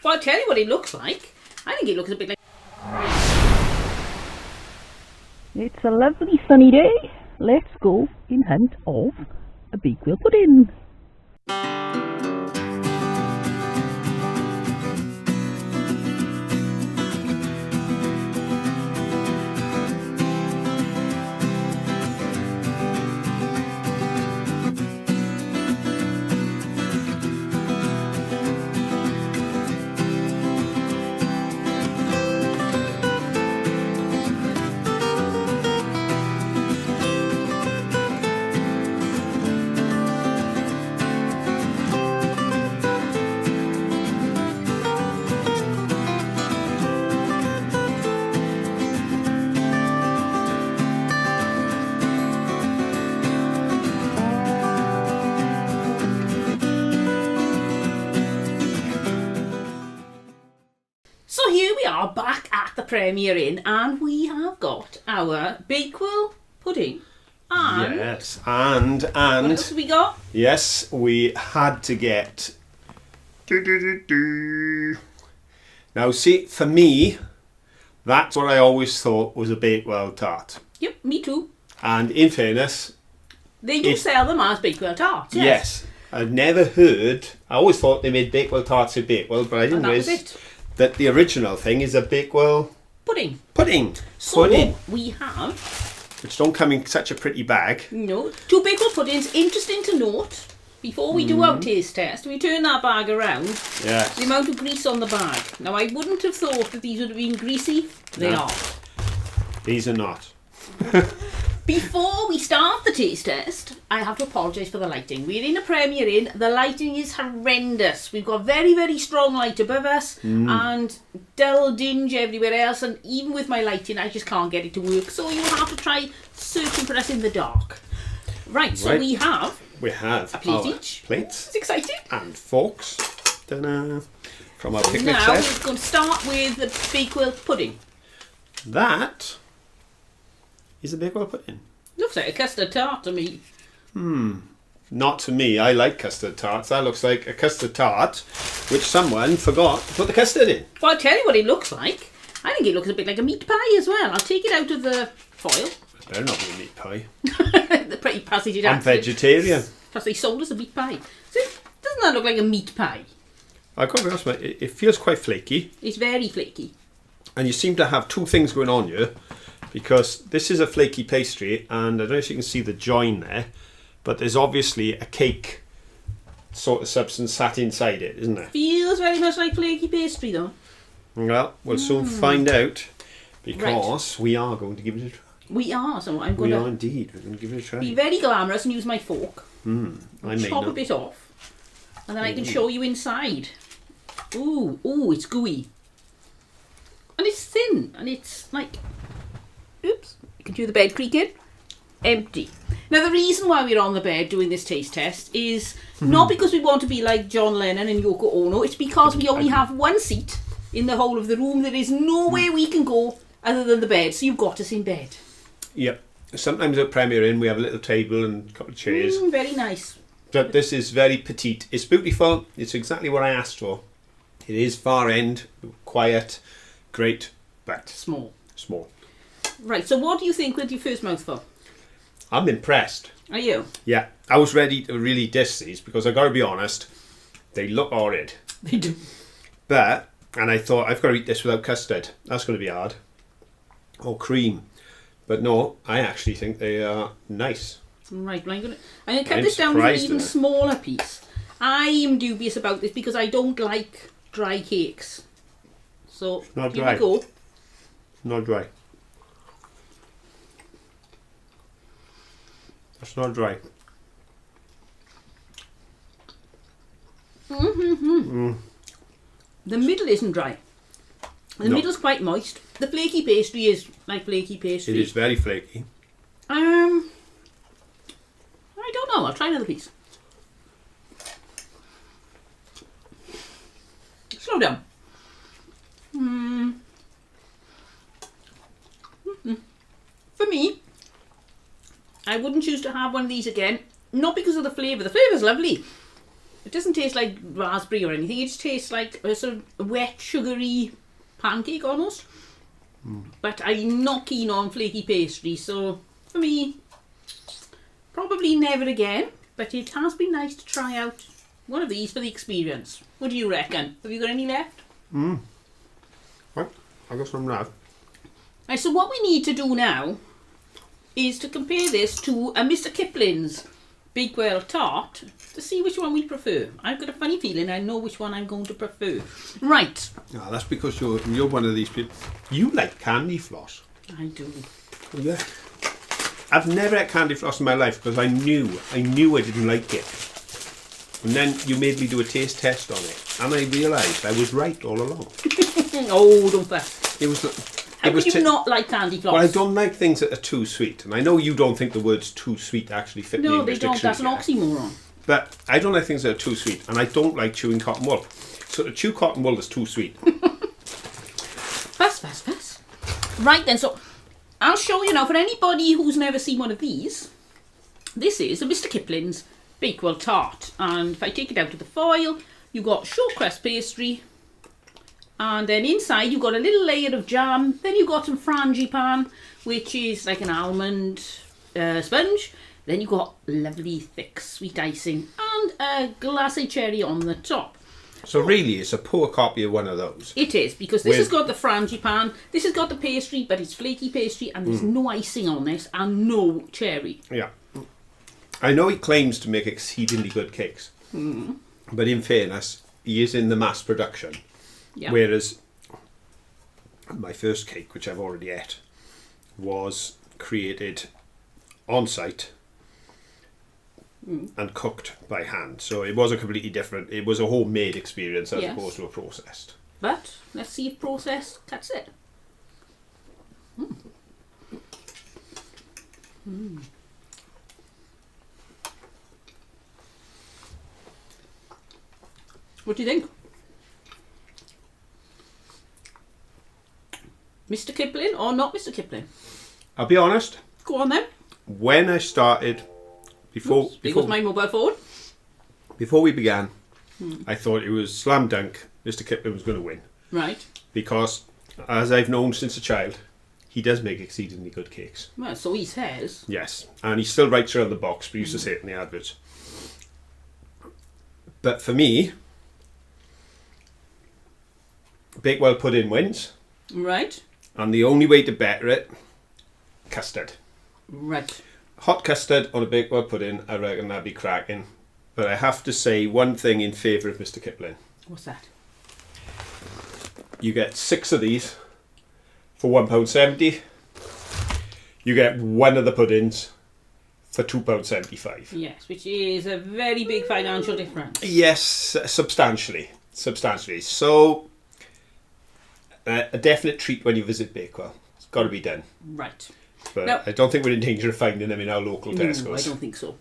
Well, I'll tell you what it looks like. I think it looks a bit like... It's a lovely sunny day. Let's go in hunt of a Bakewell pudding. So here we are back at the Premier Inn, and we have got our Bakewell pudding. And Yes, and what else have we got? yes, we had to get. Now, see, for me, that's what I always thought was a Bakewell tart. Yep, me too. And in fairness, They do sell them as Bakewell tarts. yes, I've never heard. I always thought they made Bakewell tarts at Bakewell, but I didn't And that was realise it. that the original thing is a Bakewell Pudding. pudding. So Pudding, we have, which don't come in such a pretty bag. two Bakewell puddings. Interesting to note, before we do our taste test, we turn that bag around, Yes. the amount of grease on the bag. Now, I wouldn't have thought that these would have been greasy. They No. are. These are not. Before we start the taste test, I have to apologise for the lighting. We're in a Premier Inn. The lighting is horrendous. We've got very, very strong light above us and dull dinge everywhere else. And even with my lighting, I just can't get it to work. So you have to try searching for us in the dark. Right, so Right. we have We have a plate our each. plates It's exciting. and forks. Ta-da. From our picnic Now set. we're going to start with the Bakewell pudding. That is a Bakewell pudding. Looks like a custard tart to me. Not to me. I like custard tarts. That looks like a custard tart which someone forgot to put the custard in. Well, I'll tell you what it looks like. I think it looks a bit like a meat pie as well. I'll take it out of the foil. It better not be a meat pie. The pretty passage it I'm out. vegetarian. Plus they sold us a meat pie. So doesn't that look like a meat pie? I've got to be honest, mate, it feels quite flaky. It's very flaky. And you seem to have two things going on here, because this is a flaky pastry, and I don't know if you can see the join there, but there's obviously a cake sort of substance sat inside it, isn't there? Feels very much like flaky pastry though. Well, we'll soon find out, because we are going to give it a try. We are, so I'm going We are to indeed. We're going to give it a try. be very glamorous and use my fork. I may Chop a not. bit off. And then I can show you inside. Ooh, it's gooey. And it's thin, and it's like, oops, you can do the bed creaking. Empty. Now the reason why we're on the bed doing this taste test is not because we want to be like John Lennon and Yoko Ono, it's because we only have one seat in the whole of the room. There is nowhere we can go other than the bed, so you've got us in bed. Yep. Sometimes at Premier Inn we have a little table and a couple of chairs. Very nice. But this is very petite. It's beautiful. It's exactly what I asked for. It is far end, quiet, great, but Small. small. Right, so what do you think with your first mouthful? I'm impressed. Are you? Yeah, I was ready to really diss these because I got to be honest, they look horrid. They do. But, and I thought I've got to eat this without custard. That's going to be hard. Or cream. But no, I actually think they are nice. Right, well, I'm going to cut I'm this down to an surprised even at it. smaller piece. I am dubious about this because I don't like dry cakes. So, not here dry. we go. Not dry. That's not dry. The middle isn't dry. The No. middle's quite moist. The flaky pastry is like flaky pastry. It is very flaky. I don't know. I'll try another piece. Slow down. For me, I wouldn't choose to have one of these again. Not because of the flavour. The flavour's lovely. It doesn't taste like raspberry or anything. It just tastes like a sort of wet, sugary pancake almost. But I'm not keen on flaky pastry, so for me, probably never again. But it has been nice to try out one of these for the experience. What do you reckon? Have you got any left? Right, I got some now. Right, so what we need to do now is to compare this to a Mr. Kipling's Bakewell tart to see which one we prefer. I've got a funny feeling I know which one I'm going to prefer. Right. Oh, that's because you're one of these people. You like candy floss. I do. Oh, yeah. I've never had candy floss in my life because I knew I didn't like it. And then you made me do a taste test on it, and I realised I was right all along. Oh, don't fuss. It was. How could you not like candy floss? Well, I don't like things that are too sweet, and I know you don't think the words "too sweet" actually fit the No, English they don't. That's an dictionary. oxymoron. But I don't like things that are too sweet, and I don't like chewing cotton wool. So to chew cotton wool is too sweet. Fuss. Right then, so I'll show you now, for anybody who's never seen one of these, this is a Mr. Kipling's Bakewell tart. And if I take it out of the foil, you've got short crust pastry, and then inside you've got a little layer of jam, then you've got some frangipan, which is like an almond sponge, then you've got lovely thick sweet icing, and a glacé cherry on the top. So really, it's a poor copy of one of those. It is, because this has got the frangipan, this has got the pastry, but it's flaky pastry, and there's no icing on it, and no cherry. Yeah. I know he claims to make exceedingly good cakes, but in fairness, he is in the mass production. Yeah. Whereas my first cake, which I've already ate, was created on site and cooked by hand. So it was a completely different, it was a homemade experience as opposed to a processed. But let's see if process cuts it. What do you think? Mr. Kipling or not Mr. Kipling? I'll be honest, Go on then. when I started, before my mobile phone. before we began, I thought it was slam dunk, Mr. Kipling was going to win. Right. Because, as I've known since a child, he does make exceedingly good cakes. Well, so he says. Yes, and he still writes around the box, but he used to say it in the adverts. But for me, Bakewell pudding wins, Right. and the only way to better it, custard. Right. Hot custard on a Bakewell pudding, I reckon that'd be cracking. But I have to say one thing in favour of Mr. Kipling. What's that? You get 6 of these for £1.70. You get one of the puddings for £2.75. Yes, which is a very big financial difference. Yes, substantially. So, a definite treat when you visit Bakewell. It's got to be done. Right. But Now- I don't think we're in danger of finding them in our local No, Tesco's. I don't think so.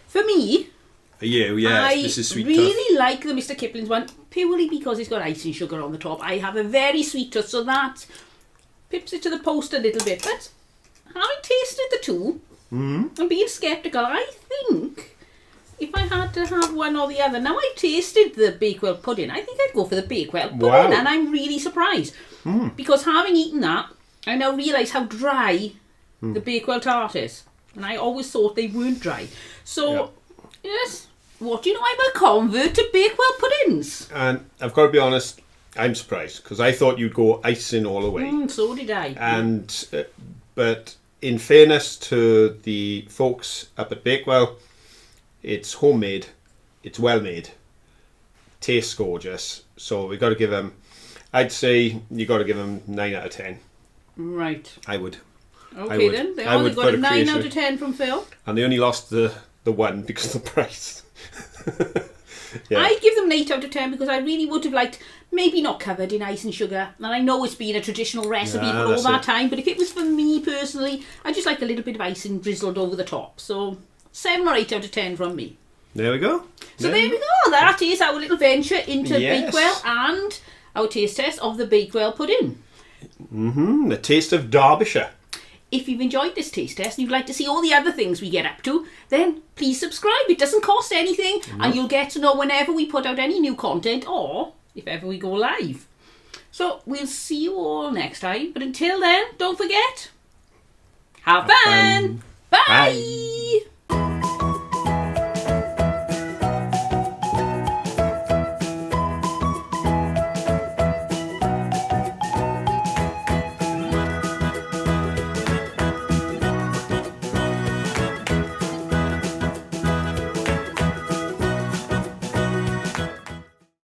For me, For you, yes, I this is sweet really like the Mr. Kipling's one purely because it's got icing sugar on the top. I have a very sweet tooth, so that pips it to the post a little bit. But having tasted the two and being sceptical, I think if I had to have one or the other, now I've tasted the Bakewell pudding, I think I'd go for the Bakewell pudding, Wow. and I'm really surprised because having eaten that, I now realise how dry the Bakewell tart is, and I always thought they weren't dry. So, yes. What do you know? I'm a convert to Bakewell puddings. And I've got to be honest, I'm surprised because I thought you'd go icing all the way. So did I. And but in fairness to the folks up at Bakewell, it's homemade, it's well made, tastes gorgeous. So we got to give them. I'd say you got to give them 9 out of 10. Right. I would. Okay would. then. They I only would got put a a 9 creation. out of 10 from Phil. And they only lost the one because of the price. Yeah. I'd give them an 8 out of 10 because I really would have liked, maybe not covered in ice and sugar. And I know it's been a traditional recipe Yeah, for all that's that it. time, but if it was for me personally, I just like a little bit of icing drizzled over the top. So 7 or 8 out of 10 from me. There we go. So there we go. That is our little venture into Yes. Bakewell and our taste test of the Bakewell pudding. The taste of Derbyshire. if you've enjoyed this taste test and you'd like to see all the other things we get up to, then please subscribe. It doesn't cost anything, and you'll get to know whenever we put out any new content or if ever we go live. So we'll see you all next time. But until then, don't forget, have fun. Bye.